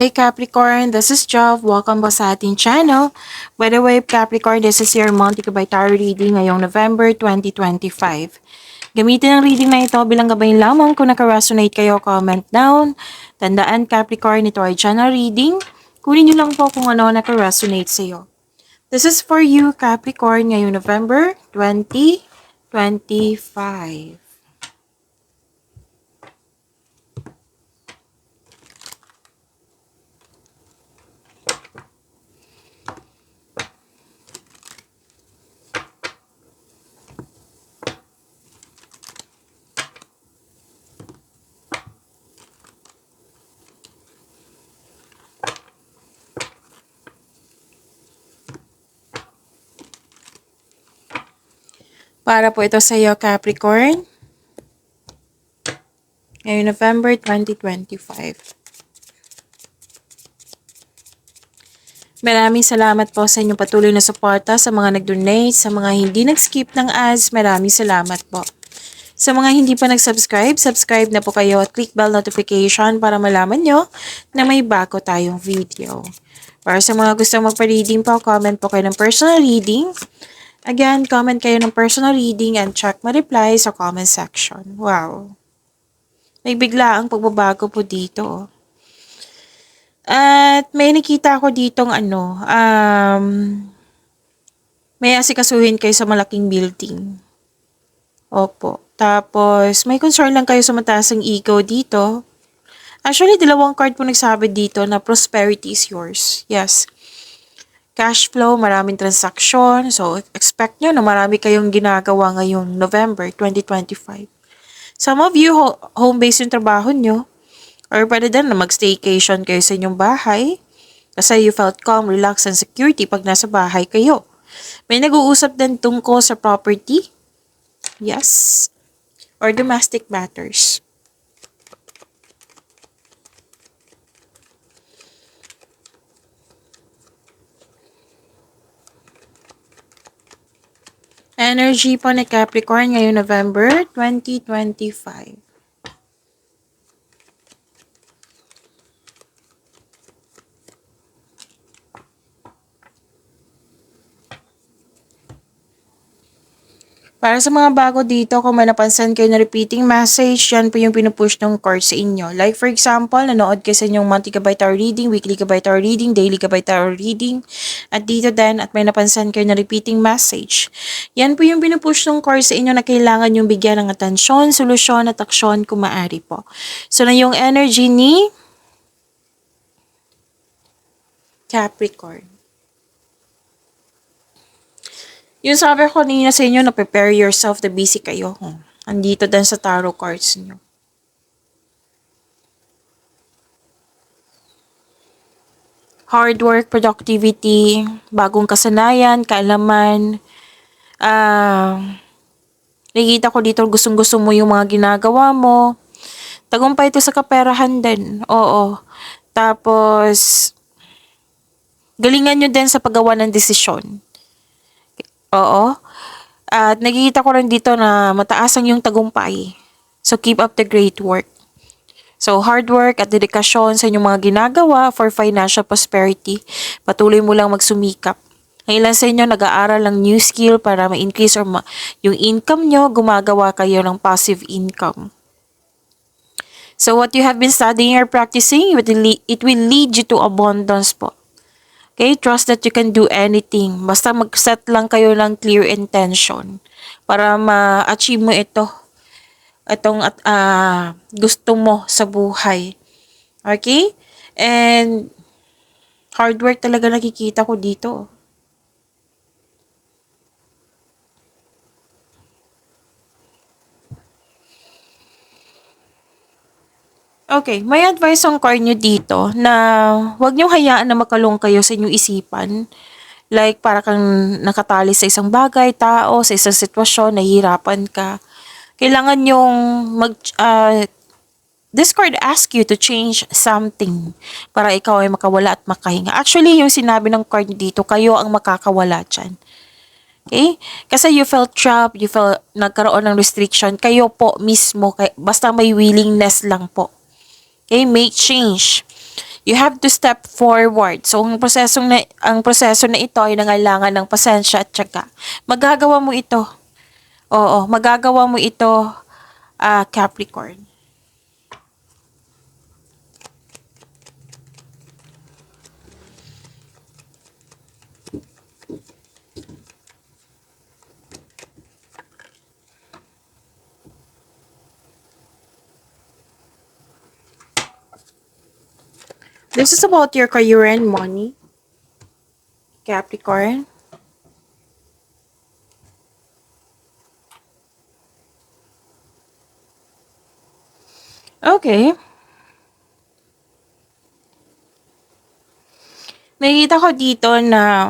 Hey Capricorn, this is Jov. Welcome po sa ating channel. By the way, Capricorn, this is your monthly gabay tarot reading ngayong November 2025. Gamitin ang reading na ito bilang gabay lamang. Kung naka-resonate kayo, comment down. Tandaan Capricorn, ito ay channel reading. Kunin nyo lang po kung ano naka-resonate sa iyo. This is for you Capricorn ngayong November 2025. Para po ito sa iyo, Capricorn. Ngayong November 2025. Maraming salamat po sa inyong patuloy na suporta, sa mga nag-donate, sa mga hindi nag-skip ng ads. Maraming salamat po. Sa mga hindi pa nag-subscribe, subscribe na po kayo at click bell notification para malaman nyo na may bago tayong video. Para sa mga gusto magpa-reading po, comment po kayo ng personal reading. Again, comment kayo ng personal reading and check my reply sa comment section. Wow. May bigla ang pagbabago po dito. At may nakita ako ditong may asikasuhin kayo sa malaking building. Opo. Tapos, may concern lang kayo sa mataas ang ego dito. Actually, dalawang card po nagsabi dito na prosperity is yours. Yes. Cash flow, maraming transaction. So, expect nyo na marami kayong ginagawa ngayong November 2025. Some of you, home-based yung trabaho nyo. Or pwede din na mag-staycation kayo sa inyong bahay. Kasi you felt calm, relaxed, and security pag nasa bahay kayo. May nag-uusap din tungkol sa property. Yes. Or domestic matters. Energy po ni Capricorn ngayong November 2025. Para sa mga bago dito, kung may napansin kayo na repeating message, yan po yung pinupush ng card sa inyo. Like for example, nanood kayo sa inyong monthly gabay tarot reading, weekly gabay tarot reading, daily gabay tarot reading, at dito din, at may napansin kayo na repeating message. Yan po yung pinupush ng card sa inyo na kailangan yung bigyan ng atensyon, solusyon, at aksyon kung maaari po. So na yung energy ni Capricorn. Yung sabi ko kanina sa inyo na prepare yourself na busy kayo. Andito din sa tarot cards niyo. Hard work, productivity, bagong kasanayan, kaalaman. Nakikita ko dito gustong-gusto mo yung mga ginagawa mo. Tagumpay ito sa kaperahan din. Oo. Tapos, galingan nyo din sa paggawa ng desisyon. Oo. At nakikita ko rin dito na mataas ang yung tagumpay. So, keep up the great work. So, hard work at dedikasyon sa inyong mga ginagawa for financial prosperity. Patuloy mo lang magsumikap. Ang ilan sa inyo nag-aaral ng new skill para ma-increase or yung income nyo, gumagawa kayo ng passive income. So, what you have been studying or practicing, it will lead you to abundance po. Okay, trust that you can do anything. Basta mag-set lang kayo ng clear intention para ma-achieve mo ito. Itong gusto mo sa buhay. Okay? And hard work talaga nakikita ko dito. Okay, may advice ang card nyo dito na huwag nyo hayaan na makalong kayo sa inyong isipan. Like, para kang nakatali sa isang bagay, tao, sa isang sitwasyon, nahihirapan ka. Kailangan yung this card asks you to change something para ikaw ay makawala at makahinga. Actually, yung sinabi ng card dito, kayo ang makakawala dyan. Okay? Kasi you felt trapped, you felt nagkaroon ng restriction, kayo po mismo, basta may willingness lang po. Okay, make change. You have to step forward. So, ang proseso na ito ay nangailangan ng pasensya at tiyaga. Magagawa mo ito. Oo, magagawa mo ito, Capricorn. This is about your career and money, Capricorn. Okay. Nakikita ko dito na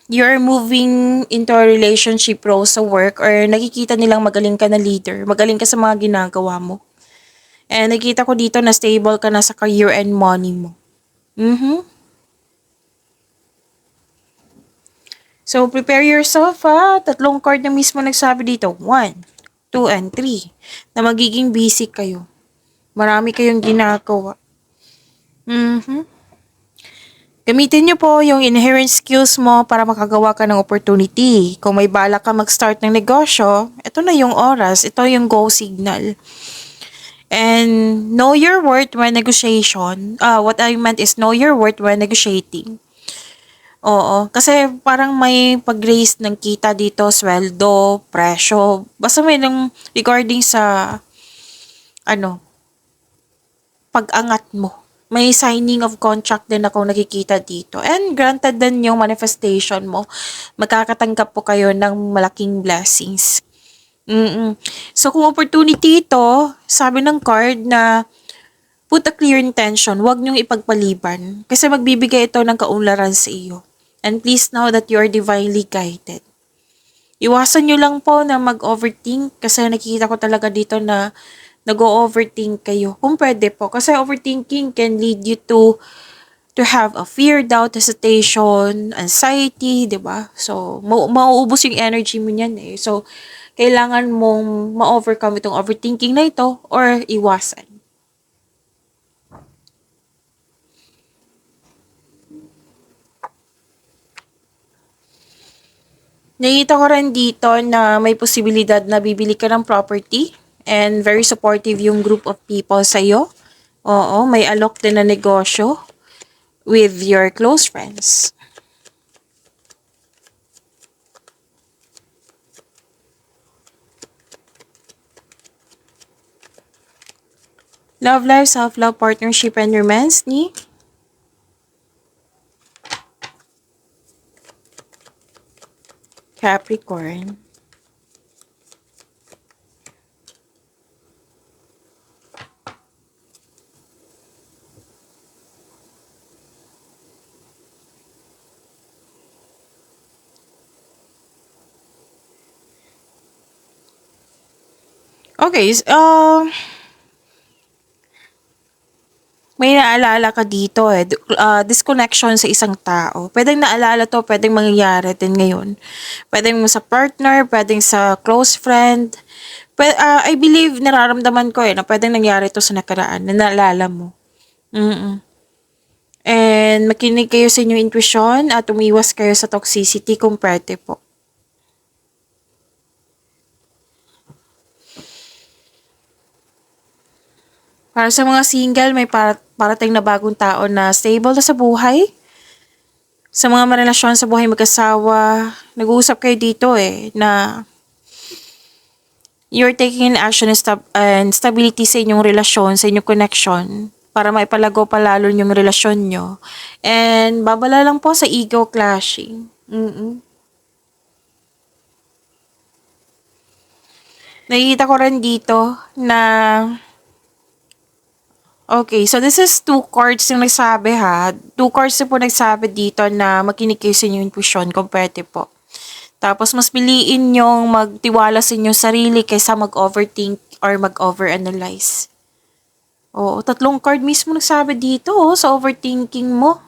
you're moving into a relationship role sa work or nakikita nilang magaling ka na leader, magaling ka sa mga ginagawa mo. And nakikita ko dito na stable ka na sa career and money mo. Mhm. So, prepare yourself ha. Tatlong card na mismo nagsabi dito. 1, 2, and 3. Na magiging busy kayo. Marami kayong ginagawa. Mhm. Gamitin niyo po yung inherent skills mo para makagawa ka ng opportunity. Kung may balak ka mag-start ng negosyo, ito na yung oras. Ito yung go signal. And know your worth when negotiation. What I meant is know your worth when negotiating. Oo, kasi parang may pag-raise ng kita dito, sweldo, presyo. Basta may nang regarding sa ano, pag-angat mo. May signing of contract din ako nakikita dito. And granted din yung manifestation mo. Magkakatanggap po kayo ng malaking blessings. So, kung opportunity ito, sabi ng card na put a clear intention, huwag niyong ipagpaliban. Kasi magbibigay ito ng kaunlaran sa iyo. And please know that you are divinely guided. Iwasan nyo lang po na mag-overthink kasi nakikita ko talaga dito na nag-overthink kayo. Kung pwede po. Kasi overthinking can lead you to have a fear, doubt, hesitation, anxiety, di ba? So, mauubos yung energy mo niyan eh. So, kailangan mong ma-overcome itong overthinking na ito or iwasan. Nakita ko rin dito na may posibilidad na bibili ka ng property and very supportive yung group of people sa'yo. Oo, may alok din na negosyo with your close friends. Love life, self-love, partnership, and romance ni Capricorn. Okay, may naalala ka dito eh. Disconnection sa isang tao. Pwedeng naalala to, pwedeng mangyayari din ngayon. Pwedeng sa partner, pwedeng sa close friend. I believe, nararamdaman ko eh, na pwedeng nangyari to sa nakaraan, na naalala mo. And makinig kayo sa inyong intuition at umiwas kayo sa toxicity kung pwede po. Para sa mga single, may parating na bagong tao na stable na sa buhay. Sa mga marelasyon sa buhay mag-asawa, nag-uusap kayo dito eh, na you're taking an action and stability sa inyong relasyon, sa inyong connection, para maipalago pa lalo yung relasyon nyo. And babala lang po sa ego clashing. Nakikita ko rin dito na okay, so this is 2 cards yung nagsabi ha. 2 cards na po nagsabi dito na makinig kayo sa inyong intuition kung pwede po. Tapos mas piliin yung magtiwala sa inyong sarili kaysa mag-overthink or mag-overanalyze. Oo, 3 card mismo nagsabi dito sa overthinking mo.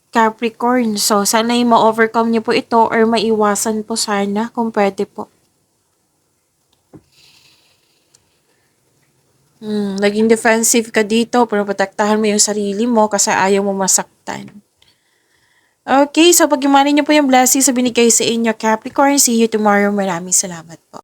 Capricorn. So, sana yung ma-overcome niyo po ito or maiwasan po sana kung pwede po. Naging defensive ka dito, pero protektahan mo yung sarili mo kasi ayaw mo masaktan. Okay, so pag-imanin niyo po yung blessings sa binigay sa inyo, Capricorn. See you tomorrow. Maraming salamat po.